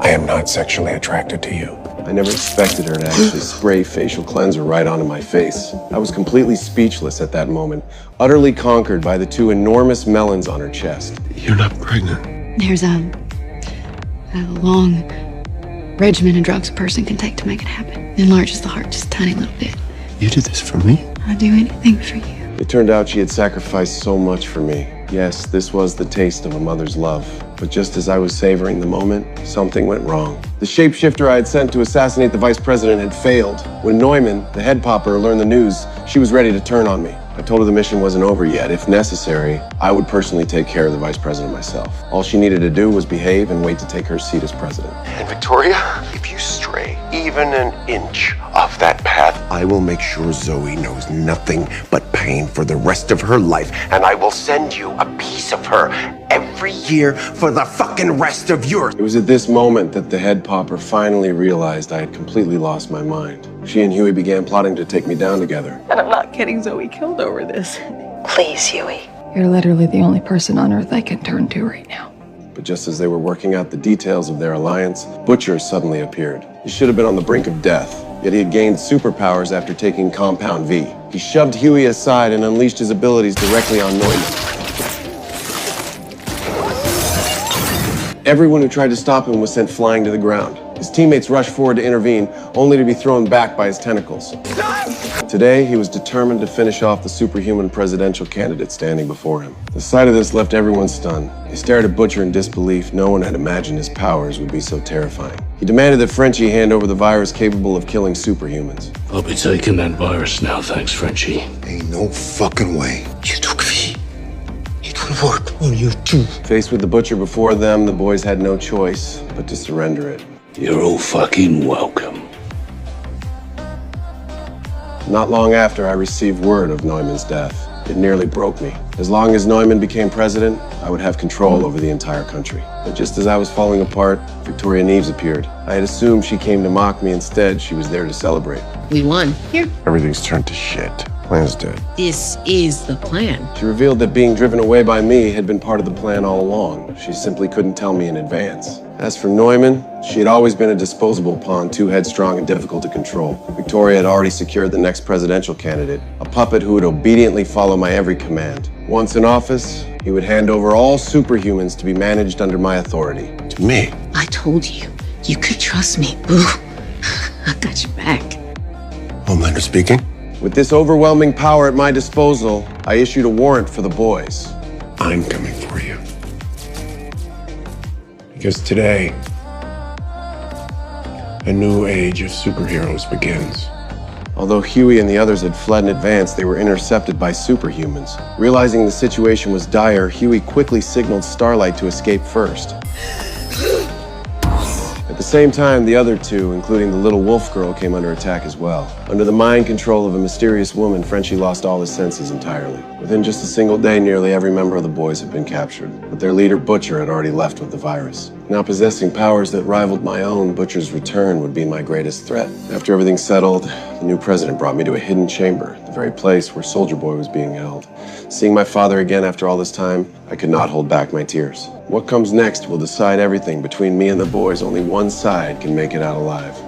I am not sexually attracted to you. I never expected her to actually spray facial cleanser right onto my face. I was completely speechless at that moment, utterly conquered by the two enormous melons on her chest. You're not pregnant. There's a long regimen of drugs a person can take to make it happen. It enlarges the heart just a tiny little bit. You did this for me? I'd do anything for you. It turned out she had sacrificed so much for me. Yes, this was the taste of a mother's love. But just as I was savoring the moment, something went wrong. The shapeshifter I had sent to assassinate the vice president had failed. When Neumann, the head popper, learned the news, she was ready to turn on me. I told her the mission wasn't over yet. If necessary, I would personally take care of the vice president myself. All she needed to do was behave and wait to take her seat as president. And Victoria, if you stray even an inch off that path, I will make sure Zoe knows nothing but pain for the rest of her life. And I will send you a piece of her every year for the fucking rest of yours. It was at this moment that the head popper finally realized I had completely lost my mind. She and Huey began plotting to take me down together. And I'm not getting Zoe killed over this. Please, Huey. You're literally the only person on Earth I can turn to right now. But just as they were working out the details of their alliance, Butcher suddenly appeared. He should have been on the brink of death, yet he had gained superpowers after taking Compound V. He shoved Huey aside and unleashed his abilities directly on Neumann. Everyone who tried to stop him was sent flying to the ground. His teammates rushed forward to intervene, only to be thrown back by his tentacles. Today, he was determined to finish off the superhuman presidential candidate standing before him. The sight of this left everyone stunned. They stared at Butcher in disbelief. No one had imagined his powers would be so terrifying. He demanded that Frenchie hand over the virus capable of killing superhumans. I'll be taking that virus now, thanks, Frenchie. Ain't no fucking way. You took V. It will work on you too. Faced with the Butcher before them, the boys had no choice but to surrender it. You're all fucking welcome. Not long after, I received word of Neumann's death. It nearly broke me. As long as Neumann became president, I would have control over the entire country. But just as I was falling apart, Victoria Neves appeared. I had assumed she came to mock me. Instead, she was there to celebrate. We won. Here. Everything's turned to shit. Plan's dead. This is the plan. She revealed that being driven away by me had been part of the plan all along. She simply couldn't tell me in advance. As for Neumann, she had always been a disposable pawn, too headstrong and difficult to control. Victoria had already secured the next presidential candidate, a puppet who would obediently follow my every command. Once in office, he would hand over all superhumans to be managed under my authority. To me. I told you. You could trust me, boo. I got your back. Homelander speaking. With this overwhelming power at my disposal, I issued a warrant for the boys. I'm coming for you. Because today, a new age of superheroes begins. Although Huey and the others had fled in advance, they were intercepted by superhumans. Realizing the situation was dire, Huey quickly signaled Starlight to escape first. At the same time, the other two, including the little wolf girl, came under attack as well. Under the mind control of a mysterious woman, Frenchie lost all his senses entirely. Within just a single day, nearly every member of the boys had been captured, but their leader, Butcher, had already left with the virus. Now possessing powers that rivaled my own, Butcher's return would be my greatest threat. After everything settled, the new president brought me to a hidden chamber, the very place where Soldier Boy was being held. Seeing my father again after all this time, I could not hold back my tears. What comes next will decide everything. Between me and the boys, only one side can make it out alive.